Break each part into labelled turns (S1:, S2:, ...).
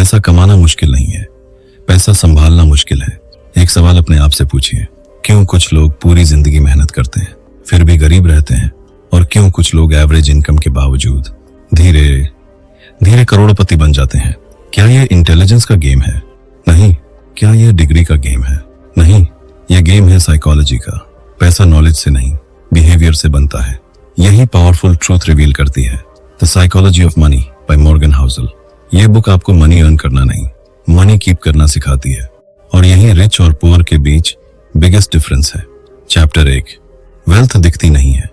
S1: पैसा कमाना मुश्किल नहीं है, पैसा संभालना मुश्किल है। एक सवाल अपने आप से पूछिए, क्यों कुछ लोग पूरी जिंदगी मेहनत करते हैं फिर भी गरीब रहते हैं, और क्यों कुछ लोग एवरेज इनकम के बावजूद धीरे धीरे करोड़पति बन जाते हैं? क्या यह इंटेलिजेंस का गेम है? नहीं। क्या यह डिग्री का गेम है? नहीं। यह गेम है साइकोलॉजी का। पैसा नॉलेज से नहीं, बिहेवियर से बनता है। यही पावरफुल ट्रूथ रिवील करती है। The psychology of money by Morgan Housel. यह बुक आपको मनी अर्न करना नहीं, मनी कीप करना सिखाती है। और यही रिच और पुअर के बीच बिगेस्ट डिफरेंस है। चैप्टर 1, वेल्थ दिखती नहीं है,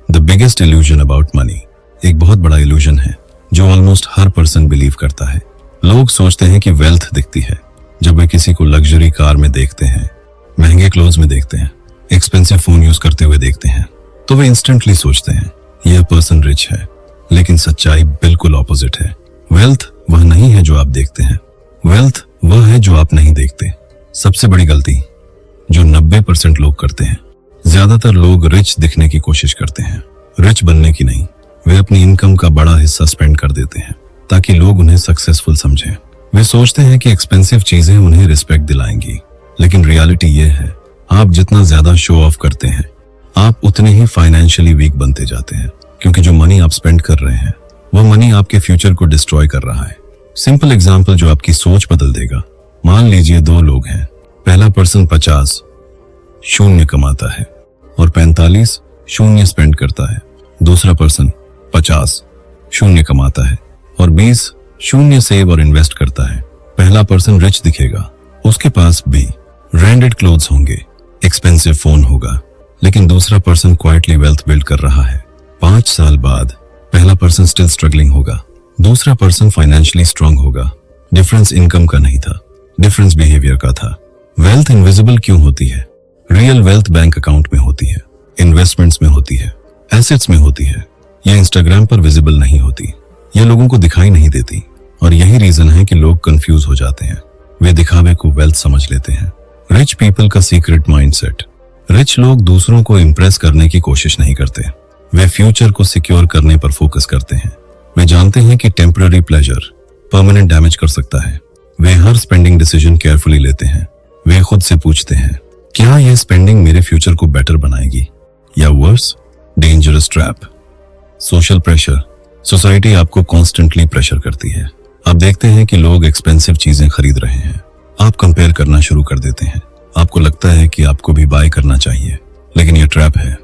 S1: the biggest illusion about money. एक बहुत बड़ा इल्यूजन है जो ऑलमोस्ट हर पर्सन बिलीव करता है। लोग सोचते हैं कि वेल्थ दिखती है जब वे किसी को लग्जरी कार में देखते हैं, महंगे क्लोथ्स में देखते हैं, एक्सपेंसिव फोन यूज करते हुए देखते हैं, तो वे इंस्टेंटली सोचते हैं यह पर्सन रिच है। लेकिन सच्चाई बिल्कुल ऑपोजिट है। वेल्थ वह नहीं है जो आप देखते हैं, वेल्थ वह है जो आप नहीं देखते। सबसे बड़ी गलती जो 90% लोग करते हैं, ज्यादातर लोग रिच दिखने की कोशिश करते हैं, रिच बनने की नहीं। वे अपनी इनकम का बड़ा हिस्सा स्पेंड कर देते हैं ताकि लोग उन्हें सक्सेसफुल समझें। वे सोचते हैं कि एक्सपेंसिव चीजें उन्हें रिस्पेक्ट दिलाएंगी, लेकिन रियलिटी यह है, आप जितना ज्यादा शो ऑफ करते हैं, आप उतने ही फाइनेंशियली वीक बनते जाते हैं, क्योंकि जो मनी आप स्पेंड कर रहे हैं वह मनी आपके फ्यूचर को डिस्ट्रॉय कर रहा है। सिंपल एग्जांपल जो आपकी सोच बदल देगा। मान लीजिए 2 लोग हैं, पहला पर्सन 50 शून्य कमाता है और 45 शून्य स्पेंड करता है। दूसरा पर्सन 50 शून्य कमाता है और 20 शून्य सेव और इन्वेस्ट करता है। पहला पर्सन रिच दिखेगा, उसके पास भी ब्रांडेड क्लोथ्स होंगे, एक्सपेंसिव फोन होगा, लेकिन दूसरा पर्सन क्वाइटली वेल्थ बिल्ड कर रहा है। 5 साल बाद पहला पर्सन स्टिल स्ट्रगलिंग होगा, दूसरा पर्सन फाइनेंशियली स्ट्रांग होगा। डिफरेंस इनकम का नहीं था, डिफरेंस बिहेवियर का था। वेल्थ इनविजिबल क्यों होती है? रियल वेल्थ बैंक अकाउंट में होती है, इन्वेस्टमेंट्स में होती है, एसेट्स में होती है। यह इंस्टाग्राम पर विजिबल नहीं होती, यह लोगों को दिखाई नहीं देती। और यही रीजन है कि लोग कंफ्यूज हो जाते हैं। वे दिखावे को वेल्थ समझ लेते हैं। रिच पीपल का सीक्रेट माइंडसेट। रिच लोग दूसरों को इंप्रेस करने की कोशिश नहीं करते, वे फ्यूचर को सिक्योर करने पर फोकस करते हैं। वे जानते हैं कि टेम्पररी प्लेजर परमानेंट डैमेज कर सकता है। वे हर स्पेंडिंग डिसीजन केयरफुली लेते हैं। वे खुद से पूछते हैं, क्या यह स्पेंडिंग मेरे फ्यूचर को बेटर बनाएगी या worse? Dangerous trap. Social pressure. Society आपको कॉन्स्टेंटली प्रेशर करती है। आप देखते हैं कि लोग एक्सपेंसिव चीजें खरीद रहे हैं, आप कंपेयर करना शुरू कर देते हैं। आपको लगता है कि आपको भी बाय करना चाहिए, लेकिन यह ट्रैप है,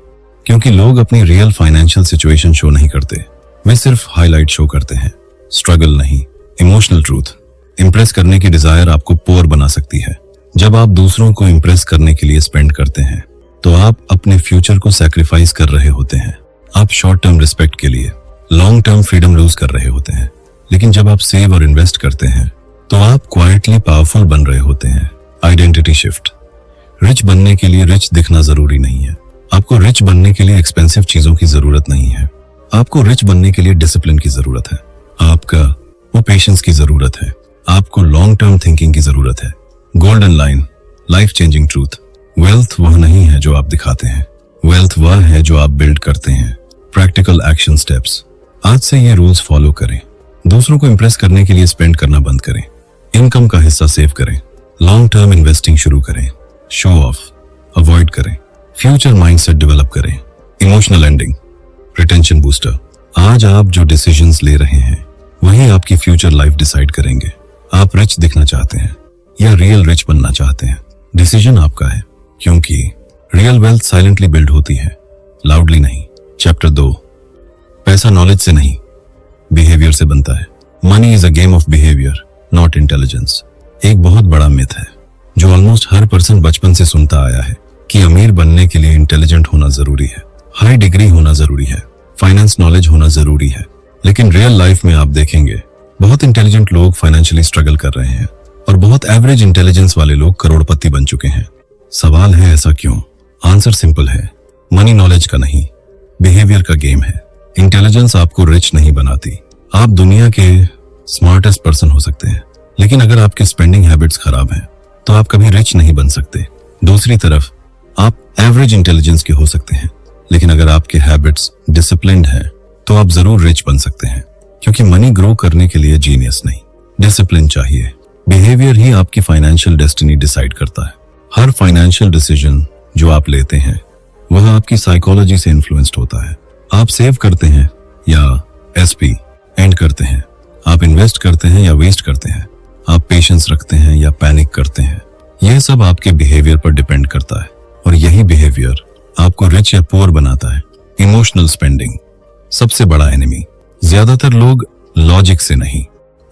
S1: क्योंकि लोग अपनी रियल फाइनेंशियल सिचुएशन शो नहीं करते, वे सिर्फ हाईलाइट शो करते हैं, स्ट्रगल नहीं। Emotional truth. इंप्रेस करने की डिजायर आपको पुअर बना सकती है। जब आप दूसरों को इंप्रेस करने के लिए स्पेंड करते हैं तो आप अपने फ्यूचर को सैक्रिफाइस कर रहे होते हैं। आप शॉर्ट टर्म रिस्पेक्ट के लिए लॉन्ग टर्म फ्रीडम लूज कर रहे होते हैं। लेकिन जब आप सेव और इन्वेस्ट करते हैं तो आप क्वाइटली पावरफुल बन रहे होते हैं। Identity shift. रिच बनने के लिए रिच दिखना जरूरी नहीं है। आपको रिच बनने के लिए एक्सपेंसिव चीजों की जरूरत नहीं है। आपको रिच बनने के लिए डिसिप्लिन की जरूरत है, आपका वो पेशेंस की जरूरत है, आपको लॉन्ग टर्म थिंकिंग की जरूरत है। Golden line, life changing truth. Wealth वह नहीं है जो आप दिखाते हैं, वेल्थ वह है जो आप बिल्ड करते हैं। Practical action steps. आज से ये रूल्स फॉलो करें। दूसरों को इंप्रेस करने के लिए स्पेंड करना बंद करें, इनकम का हिस्सा सेव करें, लॉन्ग टर्म इन्वेस्टिंग शुरू करें, शो ऑफ अवॉइड करें, फ्यूचर माइंडसेट डेवलप करें। Emotional ending, retention booster. आज आप जो डिसीजंस ले रहे हैं वही आपकी फ्यूचर लाइफ डिसाइड करेंगे। आप रिच दिखना चाहते हैं या रियल रिच बनना चाहते हैं, डिसीजन आपका है, क्योंकि रियल वेल्थ साइलेंटली बिल्ड होती है, लाउडली नहीं। चैप्टर 2, पैसा नॉलेज से नहीं बिहेवियर से बनता है। Money is a game of behaviour not intelligence. एक बहुत बड़ा मिथ है जो ऑलमोस्ट हर पर्सन बचपन से सुनता आया है कि अमीर बनने के लिए इंटेलिजेंट होना जरूरी है, हाई डिग्री होना जरूरी है, फाइनेंस नॉलेज होना जरूरी है। लेकिन रियल लाइफ में आप देखेंगे बहुत इंटेलिजेंट लोग फाइनेंशियली स्ट्रगल कर रहे हैं और बहुत एवरेज इंटेलिजेंस वाले लोग करोड़पति बन चुके हैं। सवाल है ऐसा क्यों? आंसर सिंपल है, मनी नॉलेज का नहीं, बिहेवियर का गेम है। इंटेलिजेंस आपको रिच नहीं बनाती। आप दुनिया के स्मार्टेस्ट पर्सन हो सकते हैं, लेकिन अगर आपके स्पेंडिंग हैबिट्स खराब हैं तो आप कभी रिच नहीं बन सकते। दूसरी तरफ आप एवरेज इंटेलिजेंस के हो सकते हैं, लेकिन अगर आपके हैबिट्स डिसिप्लिन्ड हैं तो आप जरूर रिच बन सकते हैं, क्योंकि मनी ग्रो करने के लिए जीनियस नहीं, डिसिप्लिन चाहिए। बिहेवियर ही आपकी फाइनेंशियल डेस्टिनी डिसाइड करता है। हर फाइनेंशियल डिसीजन जो आप लेते हैं वह आपकी साइकोलॉजी से इन्फ्लुएंस्ड होता है। आप सेव करते हैं या एसपी एंड करते हैं, आप इन्वेस्ट करते हैं या वेस्ट करते हैं, आप पेशेंस रखते हैं या पैनिक करते हैं, यह सब आपके बिहेवियर पर डिपेंड करता है। और यही बिहेवियर आपको रिच या पुअर बनाता है। इमोशनल स्पेंडिंग सबसे बड़ा एनिमी। ज्यादातर लोग लॉजिक से नहीं,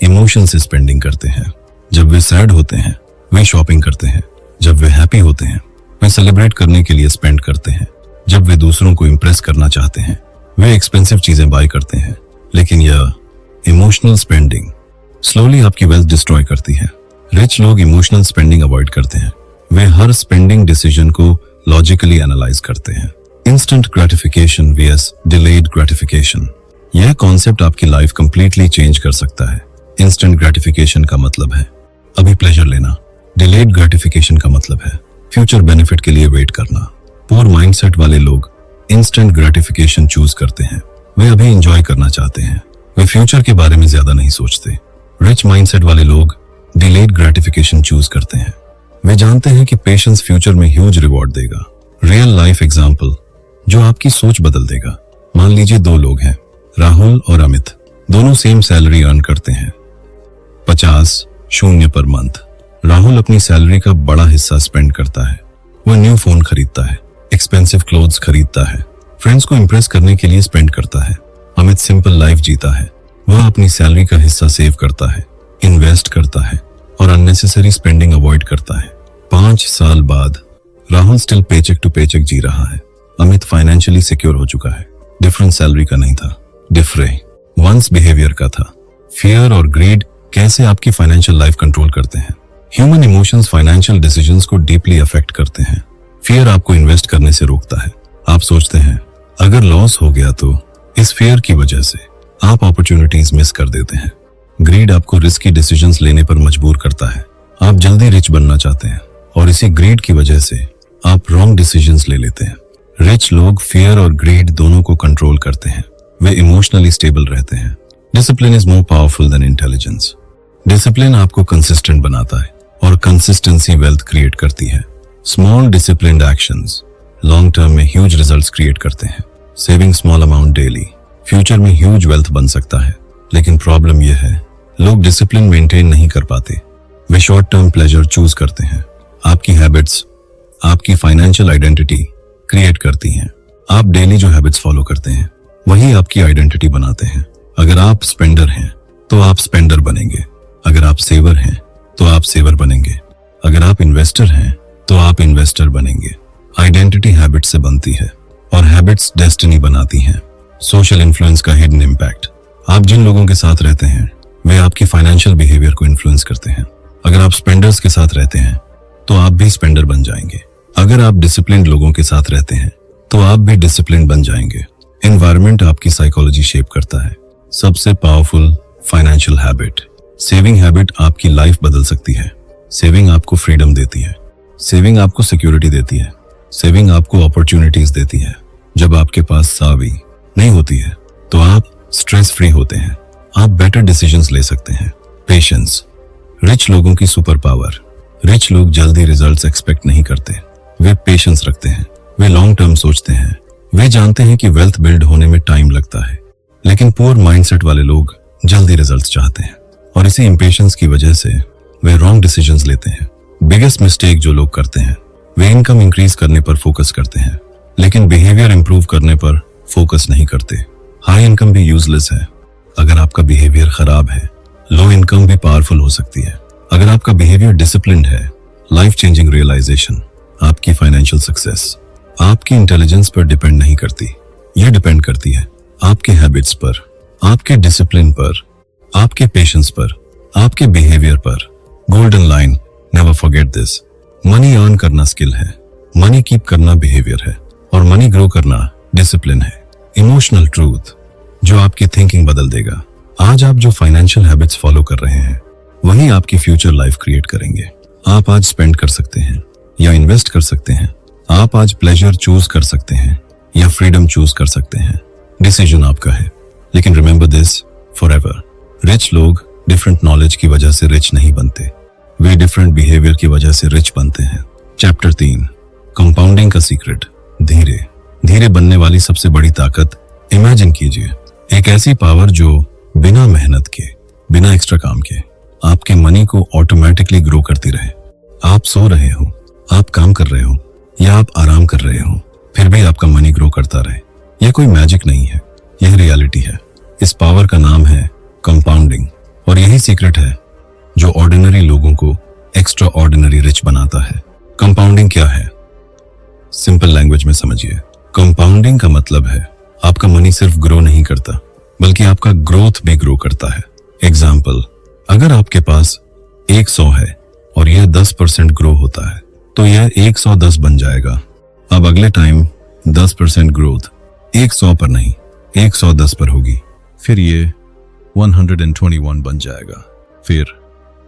S1: इमोशन से स्पेंडिंग करते हैं। जब वे सैड होते हैं वे शॉपिंग करते हैं, जब वे हैप्पी होते हैं वे सेलिब्रेट करने के लिए स्पेंड करते हैं, जब वे दूसरों को इंप्रेस करना चाहते हैं वे एक्सपेंसिव चीजें बाय करते हैं। लेकिन यह इमोशनल स्पेंडिंग स्लोली आपकी वेल्थ डिस्ट्रॉय करती है। रिच लोग इमोशनल स्पेंडिंग अवॉइड करते हैं। वे हर स्पेंडिंग डिसीजन को लॉजिकली एनालाइज करते हैं। Instant gratification vs delayed gratification, यह कॉन्सेप्ट आपकी लाइफ कंप्लीटली चेंज कर सकता है। इंस्टेंट ग्रेटिफिकेशन का मतलब है अभी प्लेजर लेना, डिलेड ग्रेटिफिकेशन का मतलब है फ्यूचर बेनिफिट के लिए वेट करना। पुअर माइंडसेट वाले लोग इंस्टेंट ग्रेटिफिकेशन चूज करते हैं। वे अभी एंजॉय करना चाहते हैं, वे फ्यूचर के बारे में ज्यादा नहीं सोचते। रिच माइंडसेट वाले लोग डिलेड ग्रेटिफिकेशन चूज करते हैं। वे जानते हैं कि पेशेंस फ्यूचर में ह्यूज रिवॉर्ड देगा। रियल लाइफ एग्जाम्पल जो आपकी सोच बदल देगा। मान लीजिए दो लोग हैं, राहुल और अमित। दोनों सेम सैलरी अर्न करते हैं, 50,000 पर मंथ। राहुल अपनी सैलरी का बड़ा हिस्सा स्पेंड करता है। वह न्यू फोन खरीदता है, एक्सपेंसिव क्लोथ्स खरीदता है, फ्रेंड्स को इंप्रेस करने के लिए स्पेंड करता है। अमित सिंपल लाइफ जीता है। वह अपनी सैलरी का हिस्सा सेव करता है, इन्वेस्ट करता है और अननेसेसरी स्पेंडिंग अवॉइड करता है। 5 साल बाद Rahul still paycheck to paycheck जी रहा है। अमित फाइनेंशियली सिक्योर हो चुका है। डिफरेंस सैलरी का नहीं था, वंस बिहेवियर का था। फियर और ग्रीड कैसे आपकी फाइनेंशियल लाइफ कंट्रोल करते हैं। ह्यूमन इमोशंस फाइनेंशियल डिसीजंस को डीपली अफेक्ट करते हैं। फियर आपको इन्वेस्ट करने से रोकता है। आप सोचते हैं अगर लॉस हो गया तो इस फियर की वजह से आप अपॉर्चुनिटीज मिस कर देते हैं। ग्रीड आपको रिस्की डिसीजंस लेने पर मजबूर करता है। आप जल्दी रिच बनना चाहते हैं और इसी ग्रीड की वजह से आप रॉन्ग डिसीजंस ले लेते हैं। रिच लोग फियर और ग्रीड दोनों को कंट्रोल करते हैं। वे इमोशनली स्टेबल रहते हैं। Discipline is more powerful than intelligence. Discipline आपको कंसिस्टेंट बनाता है और कंसिस्टेंसी वेल्थ क्रिएट करती है। Small disciplined actions long term में ह्यूज रिजल्ट्स क्रिएट करते हैं। Saving small amount daily future में ह्यूज वेल्थ बन सकता है। लेकिन प्रॉब्लम यह है लोग डिसिप्लिन मेंटेन नहीं कर पाते। वे शॉर्ट टर्म प्लेजर चूज करते हैं। आपकी हैबिट्स आपकी फाइनेंशियल आइडेंटिटी क्रिएट करती हैं। आप डेली जो हैबिट्स फॉलो करते हैं वही आपकी आइडेंटिटी बनाते हैं। अगर आप स्पेंडर हैं तो आप स्पेंडर बनेंगे। अगर आप सेवर हैं तो आप सेवर बनेंगे। अगर आप इन्वेस्टर हैं तो आप इन्वेस्टर बनेंगे। आइडेंटिटी हैबिट से बनती है और हैबिट्स डेस्टिनी बनाती हैं। सोशल इन्फ्लुएंस का हिडन इम्पैक्ट, आप जिन लोगों के साथ रहते हैं वे आपकी फाइनेंशियल बिहेवियर को इन्फ्लुएंस करते हैं। अगर आप स्पेंडर्स के साथ रहते हैं तो आप भी स्पेंडर बन जाएंगे। अगर आप डिसिप्लिन्ड लोगों के साथ रहते हैं तो आप भी डिसिप्लिन्ड बन जाएंगे। एनवायरनमेंट आपकी साइकोलॉजी शेप करता है। सबसे powerful financial habit, saving habit आपकी लाइफ बदल सकती है। सेविंग आपको फ्रीडम देती है। सेविंग आपको सिक्योरिटी देती है। सेविंग आपको अपॉर्चुनिटीज देती है। जब आपके पास सावी नहीं होती है तो आप स्ट्रेस फ्री होते हैं। आप बेटर डिसीजंस ले सकते हैं। पेशेंस रिच लोगों की सुपर पावर। रिच लोग जल्दी रिजल्ट्स एक्सपेक्ट नहीं करते। वे पेशेंस रखते हैं। वे लॉन्ग टर्म सोचते हैं। वे जानते हैं कि वेल्थ बिल्ड होने में टाइम लगता है। लेकिन पुअर माइंडसेट वाले लोग जल्दी रिजल्ट्स चाहते हैं और इसी इंपेशेंस की वजह से वे रॉन्ग डिसीजंस लेते हैं। बिगेस्ट मिस्टेक जो लोग करते हैं वे इनकम इंक्रीज करने पर फोकस करते हैं लेकिन बिहेवियर इंप्रूव करने पर फोकस नहीं करते। हाई इनकम भी यूजलेस है अगर आपका बिहेवियर खराब है। लो इनकम भी पावरफुल हो सकती है अगर आपका बिहेवियर डिसिप्लिन्ड है। लाइफ चेंजिंग रियलाइजेशन, आपकी फाइनेंशियल सक्सेस आपकी इंटेलिजेंस पर डिपेंड नहीं करती। यह डिपेंड करती है आपके हैबिट्स पर, आपके डिसिप्लिन पर, आपके पेशेंस पर, आपके बिहेवियर पर। Golden line, never forget this. Money earn करना स्किल है, मनी कीप करना बिहेवियर है और मनी ग्रो करना डिसिप्लिन है। इमोशनल ट्रूथ जो आपकी थिंकिंग बदल देगा। आज आप जो फाइनेंशियल हैबिट्स फॉलो कर रहे हैं वही आपकी फ्यूचर लाइफ क्रिएट करेंगे। आप आज स्पेंड कर सकते हैं या इन्वेस्ट कर सकते हैं। आप आज प्लेजर चूज कर सकते हैं या फ्रीडम चूज कर सकते हैं। डिसीजन आपका है। लेकिन रिमेंबर दिस फॉरएवर, रिच लोग डिफरेंट नॉलेज की वजह से रिच नहीं बनते, वे डिफरेंट बिहेवियर की वजह से रिच बनते हैं। चैप्टर 3, कंपाउंडिंग का सीक्रेट। धीरे धीरे बनने वाली सबसे बड़ी ताकत। इमेजिन कीजिए एक ऐसी पावर जो बिना मेहनत के, बिना एक्स्ट्रा काम के आपके मनी को ऑटोमेटिकली ग्रो करती रहे। आप सो रहे हो, आप काम कर रहे हो या आप आराम कर रहे हो, फिर भी आपका मनी ग्रो करता रहे। यह कोई मैजिक नहीं है, यह रियलिटी है। इस पावर का नाम है कंपाउंडिंग, और यही सीक्रेट है जो ऑर्डिनरी लोगों को एक्स्ट्रा ऑर्डिनरी रिच बनाता है। कंपाउंडिंग क्या है? सिंपल लैंग्वेज में समझिए। कंपाउंडिंग का मतलब है आपका मनी सिर्फ ग्रो नहीं करता, बल्कि आपका ग्रोथ भी ग्रो करता है। एग्जाम्पल, अगर आपके पास 100 है और यह 10% ग्रो होता है तो यह 110 बन जाएगा। अब अगले टाइम 10% ग्रोथ 100 पर नहीं 110 पर होगी, फिर ये 121 बन जाएगा, फिर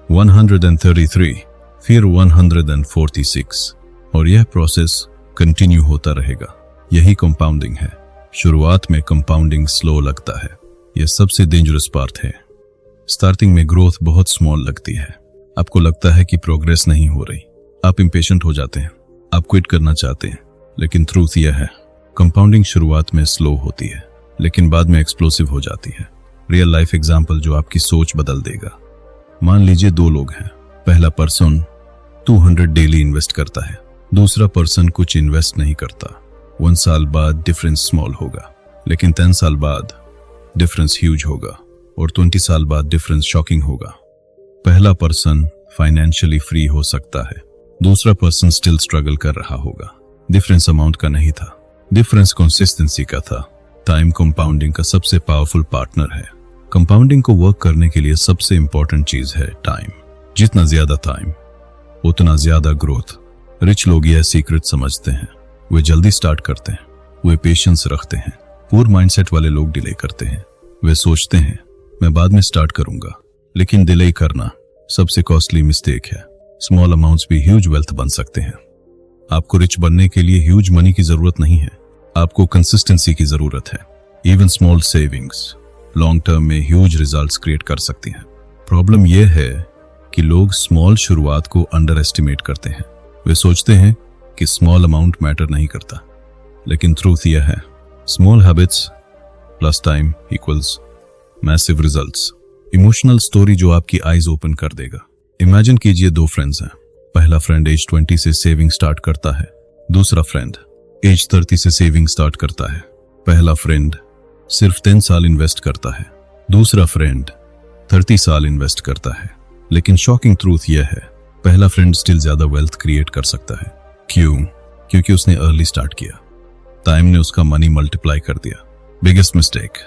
S1: 133, फिर 146, और यह प्रोसेस कंटिन्यू होता रहेगा। यही कंपाउंडिंग है। शुरुआत में कंपाउंडिंग स्लो लगता है, यह सबसे डेंजरस पार्ट है। स्टार्टिंग में ग्रोथ बहुत स्मॉल लगती है, आपको लगता है कि प्रोग्रेस नहीं हो रही, आप इंपेशेंट हो जाते हैं, आप क्विट करना चाहते हैं। लेकिन ट्रूथ यह है, कंपाउंडिंग शुरुआत में स्लो होती है लेकिन बाद में एक्सप्लोसिव हो जाती है। रियल लाइफ एग्जाम्पल जो आपकी सोच बदल देगा। मान लीजिए 2 लोग हैं, पहला पर्सन 200 डेली इन्वेस्ट करता है, दूसरा पर्सन कुछ इन्वेस्ट नहीं करता। 1 साल बाद डिफरेंस स्मॉल होगा, लेकिन 10 साल बाद डिफरेंस ह्यूज होगा, और 20 साल बाद डिफरेंस शॉकिंग होगा। पहला पर्सन फाइनेंशियली फ्री हो सकता है, दूसरा पर्सन स्टिल स्ट्रगल कर रहा होगा। डिफरेंस अमाउंट का नहीं था, डिफरेंस कंसिस्टेंसी का था। टाइम कंपाउंडिंग का सबसे पावरफुल पार्टनर है। कंपाउंडिंग को वर्क करने के लिए सबसे इंपॉर्टेंट चीज है टाइम। जितना ज्यादा टाइम उतना ज्यादा ग्रोथ। रिच लोग यह सीक्रेट समझते हैं, वे जल्दी स्टार्ट करते हैं, वे पेशेंस रखते हैं। पूर माइंडसेट वाले लोग डिले करते हैं, वे सोचते हैं मैं बाद में स्टार्ट करूंगा, लेकिन डिले करना सबसे कॉस्टली मिस्टेक है। स्मॉल अमाउंट्स भी ह्यूज वेल्थ बन सकते हैं। आपको रिच बनने के लिए ह्यूज मनी की जरूरत नहीं है, आपको कंसिस्टेंसी की जरूरत है। Even small savings long term में ह्यूज रिजल्ट्स क्रिएट कर सकती हैं। प्रॉब्लम यह है कि लोग स्मॉल शुरुआत को अंडर एस्टिमेट करते हैं। वे सोचते हैं कि स्मॉल अमाउंट मैटर नहीं करता, लेकिन ट्रूथ यह है, small habits plus time equals massive results. Emotional story जो आपकी आईज ओपन कर देगा। इमेजिन कीजिए 2 फ्रेंड्स हैं। पहला फ्रेंड एज 20 से सेविंग स्टार्ट करता है, दूसरा फ्रेंड एज 30 से सेविंग स्टार्ट करता है। पहला फ्रेंड सिर्फ 10 साल इन्वेस्ट करता है, दूसरा फ्रेंड 30 साल इन्वेस्ट करता है। लेकिन शॉकिंग ट्रूथ यह है, पहला फ्रेंड स्टिल ज्यादा वेल्थ क्रिएट कर सकता है। क्यों? क्योंकि उसने अर्ली स्टार्ट किया, टाइम ने उसका मनी मल्टीप्लाई कर दिया। बिगेस्ट मिस्टेक,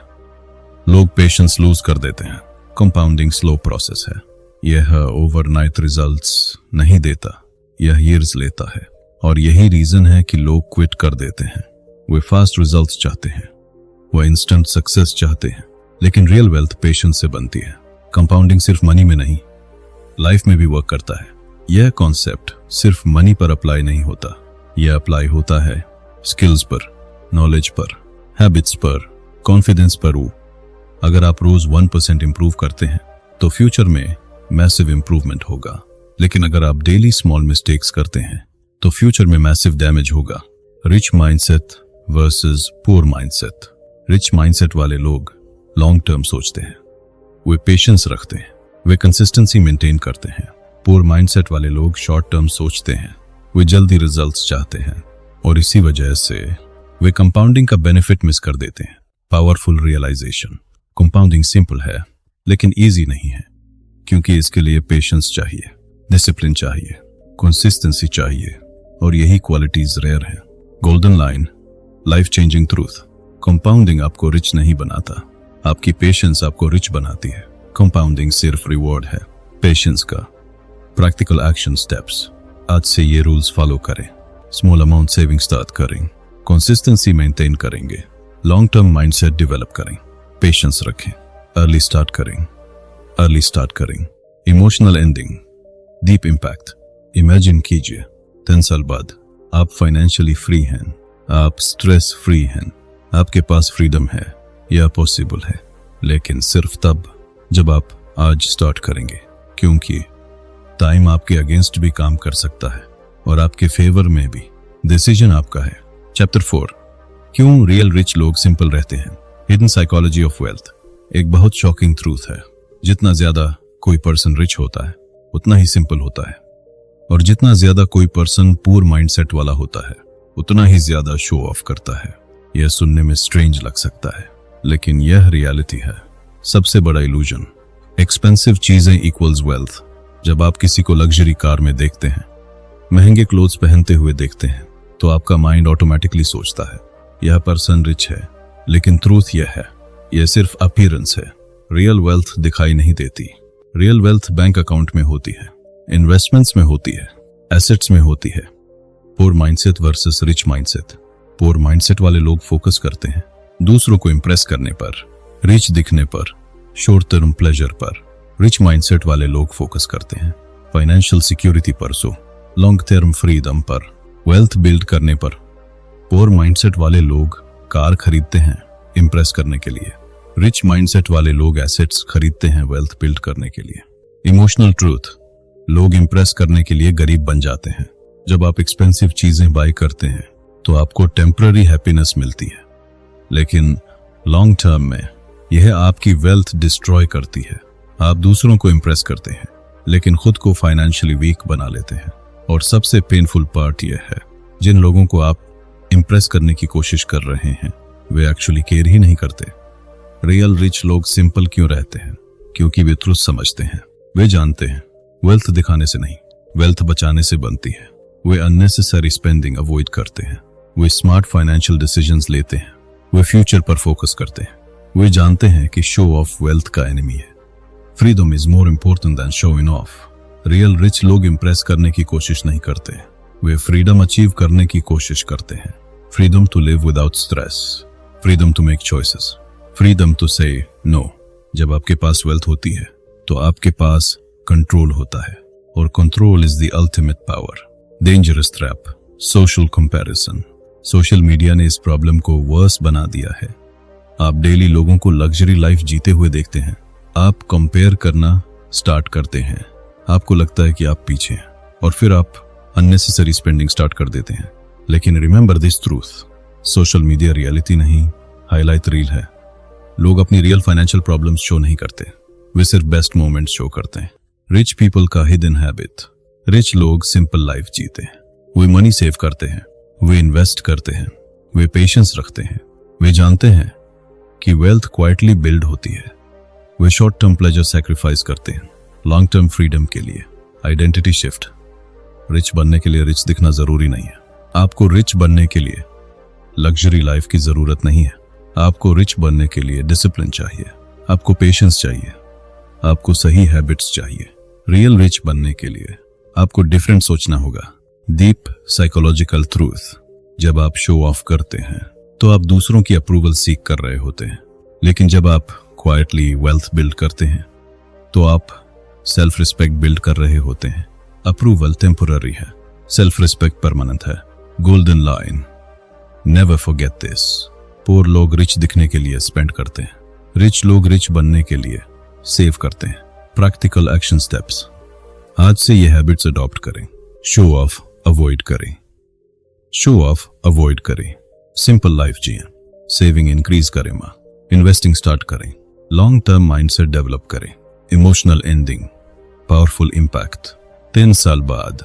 S1: लोग पेशेंस लूज कर देते हैं। कंपाउंडिंग स्लो प्रोसेस है, यह ओवरनाइट रिजल्ट्स नहीं देता, यह ईयर्स लेता है। और यही रीजन है कि लोग क्विट कर देते हैं। वे फास्ट रिजल्ट्स चाहते हैं, वह इंस्टेंट सक्सेस चाहते हैं, लेकिन रियल वेल्थ पेशेंस से बनती है। कंपाउंडिंग सिर्फ मनी में नहीं, लाइफ में भी वर्क करता है। यह कॉन्सेप्ट सिर्फ मनी पर अप्लाई नहीं होता, यह अप्लाई होता है स्किल्स पर, नॉलेज पर, हैबिट्स पर, कॉन्फिडेंस पर। अगर आप रोज 1% इंप्रूव करते हैं तो फ्यूचर में मैसिव इंप्रूवमेंट होगा, लेकिन अगर आप डेली स्मॉल मिस्टेक्स करते हैं तो फ्यूचर में मैसिव डैमेज होगा। Rich mindset versus poor mindset. Rich mindset वाले लोग लॉन्ग टर्म सोचते हैं, वे पेशेंस रखते हैं, वे कंसिस्टेंसी मेंटेन करते हैं। पुअर माइंडसेट वाले लोग शॉर्ट टर्म सोचते हैं, वे जल्दी रिजल्ट्स चाहते हैं, और इसी वजह से वे कंपाउंडिंग का बेनिफिट मिस कर देते हैं। पावरफुल रियलाइजेशन, कंपाउंडिंग सिंपल है लेकिन इजी नहीं है, क्योंकि इसके लिए पेशेंस चाहिए, डिसिप्लिन चाहिए, कंसिस्टेंसी चाहिए, और यही क्वालिटीज रेयर है। Golden line, life changing truth. Compounding आपको रिच नहीं बनाता, आपकी पेशेंस आपको रिच बनाती है। कंपाउंडिंग सिर्फ रिवॉर्ड है पेशेंस का। प्रैक्टिकल एक्शन स्टेप्स, आज से ये रूल्स फॉलो करें। स्मॉल अमाउंट सेविंग स्टार्ट करें, कंसिस्टेंसी मेंटेन करेंगे, लॉन्ग टर्म माइंडसेट डेवलप करें, पेशेंस रखें, अर्ली स्टार्ट करें। Emotional ending, deep impact. Imagine कीजिए 10 साल बाद आप फाइनेंशियली फ्री हैं, आप स्ट्रेस फ्री हैं, आपके पास फ्रीडम है। यह पॉसिबल है, लेकिन सिर्फ तब जब आप आज स्टार्ट करेंगे, क्योंकि टाइम आपके अगेंस्ट भी काम कर सकता है और आपके फेवर में भी। डिसीजन आपका है। चैप्टर 4, क्यों रियल रिच लोग सिंपल रहते हैं। Hidden psychology of wealth. एक बहुत शॉकिंग ट्रूथ है, जितना ज्यादा कोई पर्सन रिच होता है उतना ही सिंपल होता है, और जितना ज्यादा कोई पर्सन पूर माइंडसेट वाला होता है उतना ही ज्यादा शो ऑफ करता है। यह सुनने में स्ट्रेंज लग सकता है, लेकिन यह रियलिटी है। सबसे बड़ा इल्यूजन, एक्सपेंसिव चीजें इक्वल्स वेल्थ। जब आप किसी को लग्जरी कार में देखते हैं, महंगे क्लोथ्स पहनते हुए देखते हैं, तो आपका माइंड ऑटोमेटिकली सोचता है यह पर्सन रिच है। लेकिन ट्रूथ यह है, यह सिर्फ अपीयरेंस है। रियल वेल्थ दिखाई नहीं देती। रियल वेल्थ बैंक अकाउंट में होती है, इन्वेस्टमेंट्स में होती है, एसेट्स में होती है। पोर माइंडसेट वर्सेस रिच माइंडसेट। पोर माइंडसेट वाले लोग फोकस करते हैं दूसरों को इंप्रेस करने पर, रिच दिखने पर, शॉर्ट टर्म प्लेजर पर। रिच माइंडसेट वाले लोग फोकस करते हैं फाइनेंशियल सिक्योरिटी पर, सो लॉन्ग टर्म फ्रीडम पर, वेल्थ बिल्ड करने पर। पोर माइंडसेट वाले लोग कार खरीदते हैं इंप्रेस करने के लिए। रिच माइंडसेट वाले लोग एसेट्स खरीदते हैं वेल्थ बिल्ड करने के लिए। इमोशनल ट्रूथ, लोग इंप्रेस करने के लिए गरीब बन जाते हैं। जब आप एक्सपेंसिव चीजें बाय करते हैं तो आपको टेम्पररी हैप्पीनेस मिलती है, लेकिन लॉन्ग टर्म में यह आपकी वेल्थ डिस्ट्रॉय करती है। आप दूसरों को इंप्रेस करते हैं लेकिन खुद को फाइनेंशियली वीक बना लेते हैं। और सबसे पेनफुल पार्ट यह है, जिन लोगों को आप इंप्रेस करने की कोशिश कर रहे हैं वे एक्चुअली केयर ही नहीं करते। रियल रिच लोग सिंपल क्यों रहते हैं? क्योंकि वे ट्रुथ समझते हैं। वे जानते हैं वेल्थ दिखाने से नहीं, वेल्थ बचाने से बनती है। वे अननेसेसरी स्पेंडिंग अवॉइड करते हैं। वे स्मार्ट फाइनेंशियल डिसीजंस लेते हैं। वे फ्यूचर पर फोकस करते हैं। वे जानते हैं कि शो ऑफ वेल्थ का एनिमी है। Freedom is more important then showing off. Real rich लोग इंप्रेस करने की कोशिश नहीं करते, वे फ्रीडम अचीव करने की कोशिश करते हैं। Freedom to live without stress, freedom to make choices, freedom to say no. जब आपके पास वेल्थ होती है तो आपके पास कंट्रोल होता है, और control is the ultimate power. Dangerous trap, social comparison. Social media ने इस प्रॉब्लम को वर्स बना दिया है। आप डेली लोगों को लग्जरी लाइफ जीते हुए देखते हैं, आप कंपेयर करना स्टार्ट करते हैं। आपको लगता है कि आप पीछे हैं, और फिर आप अननेसेसरी स्पेंडिंग स्टार्ट कर देते हैं। लेकिन remember this truth, social media reality नहीं, हाईलाइट रील है। लोग अपनी रियल फाइनेंशियल प्रॉब्लम्स शो नहीं करते, वे सिर्फ बेस्ट मोमेंट्स शो करते हैं। रिच पीपल का हिडन हैबिट। रिच लोग सिंपल लाइफ जीते हैं। वे मनी सेव करते हैं, वे इन्वेस्ट करते हैं, वे पेशेंस रखते हैं। वे जानते हैं कि वेल्थ क्वाइटली बिल्ड होती है। वे शॉर्ट टर्म प्लेजर सैक्रिफाइस करते हैं लॉन्ग टर्म फ्रीडम के लिए। Identity shift. रिच बनने के लिए रिच दिखना जरूरी नहीं है। आपको रिच बनने के लिए लग्जरी लाइफ की जरूरत नहीं है। आपको रिच बनने के लिए डिसिप्लिन चाहिए, आपको पेशेंस चाहिए, आपको सही हैबिट्स चाहिए। रियल रिच बनने के लिए आपको डिफरेंट सोचना होगा। डीप साइकोलॉजिकल ट्रूथ, जब आप शो ऑफ करते हैं तो आप दूसरों की अप्रूवल सीख कर रहे होते हैं, लेकिन जब आप क्वाइटली वेल्थ बिल्ड करते हैं तो आप सेल्फ रिस्पेक्ट बिल्ड कर रहे होते हैं। अप्रूवल टेम्पोररी है, सेल्फ रिस्पेक्ट परमानेंट है। Golden line, never forget this. Poor लोग रिच दिखने के लिए स्पेंड करते हैं, रिच लोग रिच बनने के लिए सेव करते हैं। प्रैक्टिकल एक्शन स्टेप्स, आज से ये हैबिट्स अडॉप्ट करें। शो ऑफ अवॉइड करें, शो ऑफ अवॉइड करें। सिंपल लाइफ जिएं, सेविंग इंक्रीज करें, इन्वेस्टिंग स्टार्ट करें, लॉन्ग टर्म माइंडसेट डेवलप करें। Emotional ending, powerful impact. 3 साल बाद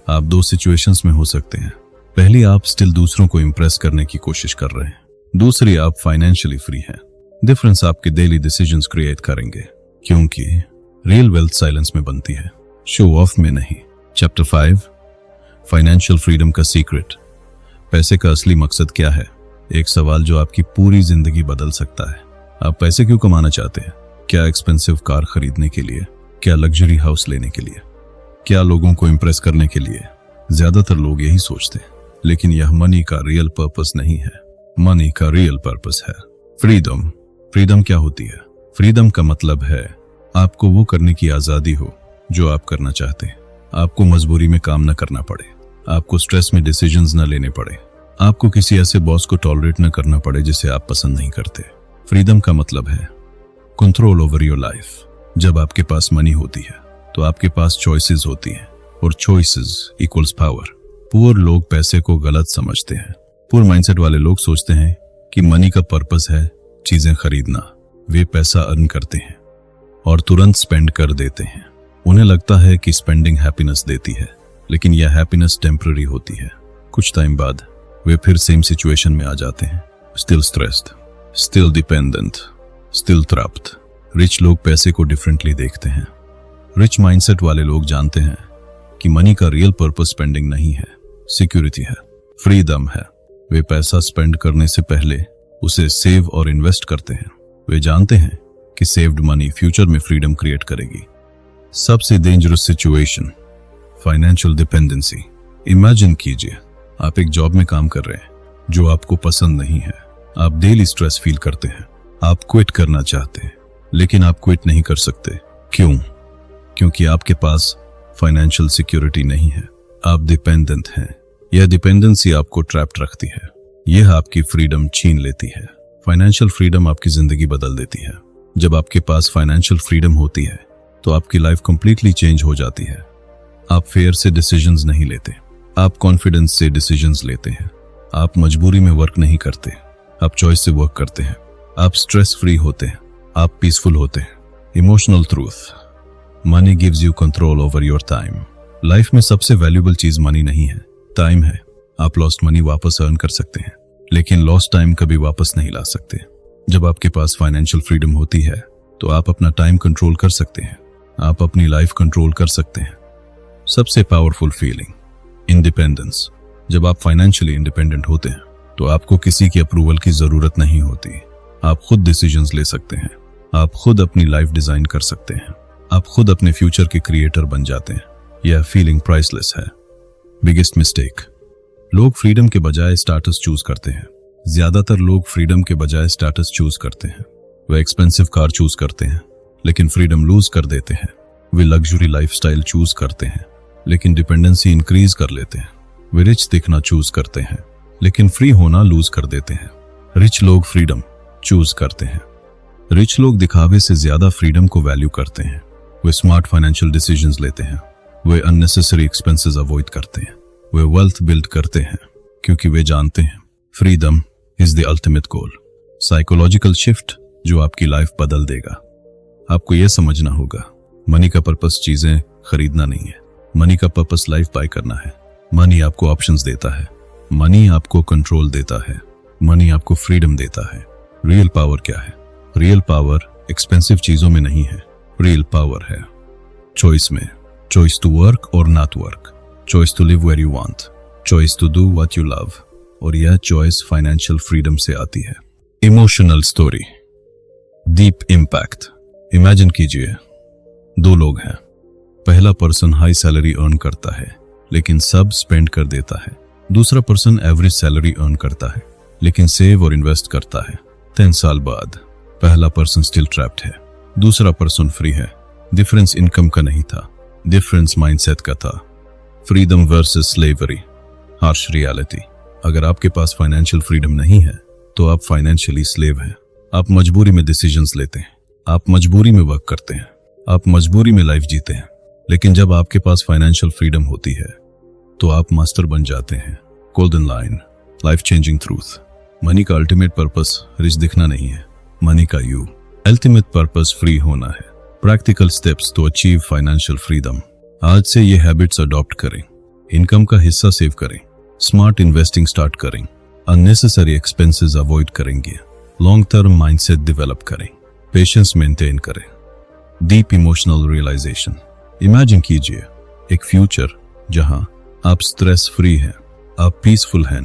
S1: आप 2 सिचुएशंस में हो सकते हैं। पहली, आप स्टिल दूसरों को इंप्रेस करने की कोशिश कर रहे हैं। दूसरी, आप फाइनेंशियली फ्री हैं। डिफरेंस आपके डेली डिसीजंस क्रिएट करेंगे, क्योंकि रियल वेल्थ साइलेंस में बनती है, शो ऑफ में नहीं। चैप्टर 5, फाइनेंशियल फ्रीडम का सीक्रेट। पैसे का असली मकसद क्या है? एक सवाल जो आपकी पूरी जिंदगी बदल सकता है। आप पैसे क्यों कमाना चाहते हैं? क्या एक्सपेंसिव कार खरीदने के लिए? क्या लग्जरी हाउस लेने के लिए? क्या लोगों को इंप्रेस करने के लिए? ज्यादातर लोग यही सोचते हैं, लेकिन यह मनी का रियल पर्पस नहीं है। मनी का रियल पर्पस है फ्रीडम। फ्रीडम क्या होती है? फ्रीडम का मतलब है आपको वो करने की आजादी हो जो आप करना चाहते हैं। आपको मजबूरी में काम न करना पड़े, आपको स्ट्रेस में डिसीजंस न लेने पड़े, आपको किसी ऐसे बॉस को टॉलरेट न करना पड़े जिसे आप पसंद नहीं करते। फ्रीडम का मतलब है कंट्रोल ओवर योर लाइफ। जब आपके पास मनी होती है तो आपके पास चॉइसेस होती हैं और चॉइसेस इक्वल्स पावर। पुअर लोग पैसे को गलत समझते हैं। पुअर माइंडसेट वाले लोग सोचते हैं कि मनी का पर्पस है चीजें खरीदना। वे पैसा अर्न करते हैं और तुरंत स्पेंड कर देते हैं। उन्हें लगता है कि स्पेंडिंग हैप्पीनेस देती है, लेकिन यह हैप्पीनेस टेम्पररी होती है। कुछ टाइम बाद वे फिर सेम सिचुएशन में आ जाते हैं, still stressed, still dependent, still trapped. Rich लोग पैसे को डिफरेंटली देखते हैं। रिच माइंडसेट वाले लोग जानते हैं कि मनी का रियल पर्पस स्पेंडिंग नहीं है, सिक्योरिटी है, फ्रीडम है। वे पैसा स्पेंड करने से पहले उसे सेव और इन्वेस्ट करते हैं। वे जानते हैं कि सेव्ड मनी फ्यूचर में फ्रीडम क्रिएट करेगी। सबसे dangerous situation, financial dependency. Imagine कीजिए आप एक जॉब में काम कर रहे हैं जो आपको पसंद नहीं है। आप डेली स्ट्रेस फील करते हैं। आप क्विट करना चाहते हैं, लेकिन आप क्विट नहीं कर सकते। क्यों? क्योंकि आपके पास फाइनेंशियल सिक्योरिटी नहीं है। आप डिपेंडेंट हैं। यह डिपेंडेंसी आपको ट्रैप्ड रखती है। यह आपकी फ्रीडम छीन लेती है। फाइनेंशियल फ्रीडम आपकी जिंदगी बदल देती है। जब आपके पास फाइनेंशियल फ्रीडम होती है तो आपकी लाइफ कंप्लीटली चेंज हो जाती है। आप फेयर से डिसीजंस नहीं लेते, आप कॉन्फिडेंस से डिसीजंस लेते हैं। आप मजबूरी में वर्क नहीं करते, आप चॉइस से वर्क करते हैं। आप स्ट्रेस फ्री होते हैं, आप पीसफुल होते हैं। Emotional truth, money gives you control over your time. Life में सबसे वैल्यूएबल चीज मनी नहीं है, टाइम है। आप लॉस्ट मनी वापस अर्न कर सकते हैं, लेकिन लॉस्ट टाइम कभी वापस नहीं ला सकते। जब आपके पास फाइनेंशियल फ्रीडम होती है तो आप अपना टाइम कंट्रोल कर सकते हैं, आप अपनी लाइफ कंट्रोल कर सकते हैं। सबसे पावरफुल फीलिंग, इंडिपेंडेंस। जब आप फाइनेंशियली इंडिपेंडेंट होते हैं तो आपको किसी की अप्रूवल की जरूरत नहीं होती। आप खुद डिसीजंस ले सकते हैं, आप खुद अपनी लाइफ डिजाइन कर सकते हैं, आप खुद अपने फ्यूचर के क्रिएटर बन जाते हैं। यह फीलिंग प्राइसलेस है। बिगेस्ट मिस्टेक, लोग फ्रीडम के बजाय स्टेटस चूज करते हैं। ज्यादातर लोग फ्रीडम के बजाय स्टेटस चूज करते हैं। वे एक्सपेंसिव कार चूज करते हैं, लेकिन फ्रीडम लूज कर देते हैं। वे लग्जरी लाइफस्टाइल चूज करते हैं, लेकिन डिपेंडेंसी इंक्रीज कर लेते हैं। वे रिच दिखना चूज करते हैं, लेकिन फ्री होना लूज कर देते हैं। रिच लोग फ्रीडम चूज करते हैं। रिच लोग दिखावे से ज्यादा फ्रीडम को वैल्यू करते हैं। वे स्मार्ट फाइनेंशियल डिसीजंस लेते हैं। वे अननेसेसरी एक्सपेंसेस अवॉइड करते हैं। वे वेल्थ बिल्ड करते हैं क्योंकि वे जानते हैं freedom is the ultimate goal. Psychological shift जो आपकी लाइफ बदल देगा। आपको यह समझना होगा, मनी का पर्पस चीजें खरीदना नहीं है। मनी का पर्पस लाइफ बाय करना है। मनी आपको ऑप्शंस देता है। मनी आपको कंट्रोल देता है। मनी आपको फ्रीडम देता है। रियल पावर क्या है? रियल पावर एक्सपेंसिव चीजों में नहीं है। रियल पावर है चॉइस में। चॉइस टू वर्क और not work, choice to live where you want, choice to do what you love. और यह चॉइस फाइनेंशियल फ्रीडम से आती है। Emotional story, deep impact. Imagine कीजिए दो लोग हैं। पहला पर्सन हाई सैलरी अर्न करता है लेकिन सब स्पेंड कर देता है। दूसरा पर्सन एवरेज सैलरी अर्न करता है लेकिन सेव और इन्वेस्ट करता है। 10 साल बाद पहला पर्सन स्टिल ट्रैप्ड है, दूसरा पर्सन फ्री है। डिफरेंस इनकम का नहीं था, डिफरेंस माइंडसेट का था। Freedom versus slavery, harsh reality. अगर आपके पास फाइनेंशियल फ्रीडम नहीं है तो आप फाइनेंशियली स्लेव हैं। आप मजबूरी में डिसीजंस लेते हैं, आप मजबूरी में वर्क करते हैं, आप मजबूरी में लाइफ जीते हैं। लेकिन जब आपके पास फाइनेंशियल फ्रीडम होती है तो आप मास्टर बन जाते हैं। Golden line, life changing truth. Money का अल्टीमेट पर्पस रिच दिखना नहीं है, मनी का यू अल्टीमेट पर्पस फ्री होना है। Practical steps to achieve financial freedom. आज से ये हैबिट्स अडॉप्ट करें। इनकम का हिस्सा सेव करें, स्मार्ट इन्वेस्टिंग स्टार्ट करें, अननेसेसरी एक्सपेंसेस अवॉइड करेंगे, लॉन्ग टर्म माइंडसेट डेवलप करें, पेशेंस मेंटेन करें। Deep emotional realisation. इमेजिन कीजिए एक फ्यूचर जहां आप स्ट्रेस फ्री हैं, आप पीसफुल हैं,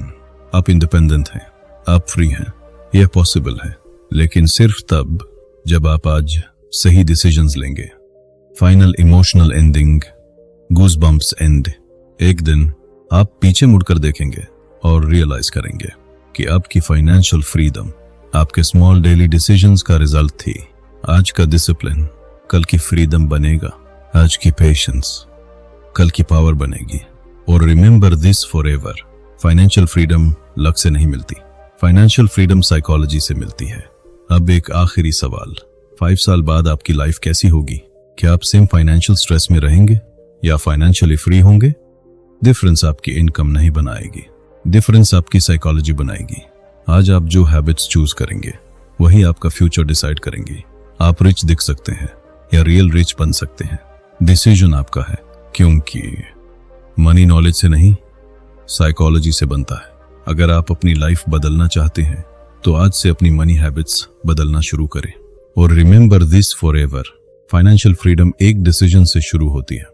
S1: आप इंडिपेंडेंट हैं, आप फ्री हैं। यह पॉसिबल है, लेकिन सिर्फ तब जब आप आज सही डिसीजंस लेंगे। Final emotional ending, goosebumps and. एक दिन आप पीछे मुड़कर देखेंगे और रियलाइज करेंगे कि आपकी फाइनेंशियल फ्रीडम आपके स्मॉल डेली डिसीजंस का रिजल्ट थी। आज का डिसिप्लिन कल की फ्रीडम बनेगा, आज की पेशेंस कल की पावर बनेगी। और remember this forever, financial freedom luck से नहीं मिलती, फाइनेंशियल फ्रीडम साइकोलॉजी से मिलती है। अब एक आखिरी सवाल, 5 साल बाद आपकी लाइफ कैसी होगी? क्या आप सेम फाइनेंशियल स्ट्रेस में रहेंगे या फाइनेंशियली फ्री होंगे? डिफरेंस आपकी इनकम नहीं बनाएगी, डिफरेंस आपकी साइकोलॉजी बनाएगी। आज आप जो हैबिट्स चूज करेंगे वही आपका फ्यूचर डिसाइड करेंगे। आप रिच दिख सकते हैं या रियल रिच बन सकते हैं, डिसीजन आपका है, क्योंकि मनी नॉलेज से नहीं साइकोलॉजी से बनता है। अगर आप अपनी लाइफ बदलना चाहते हैं तो आज से अपनी मनी हैबिट्स बदलना शुरू करें। और remember this forever, financial freedom एक डिसीजन से शुरू होती है।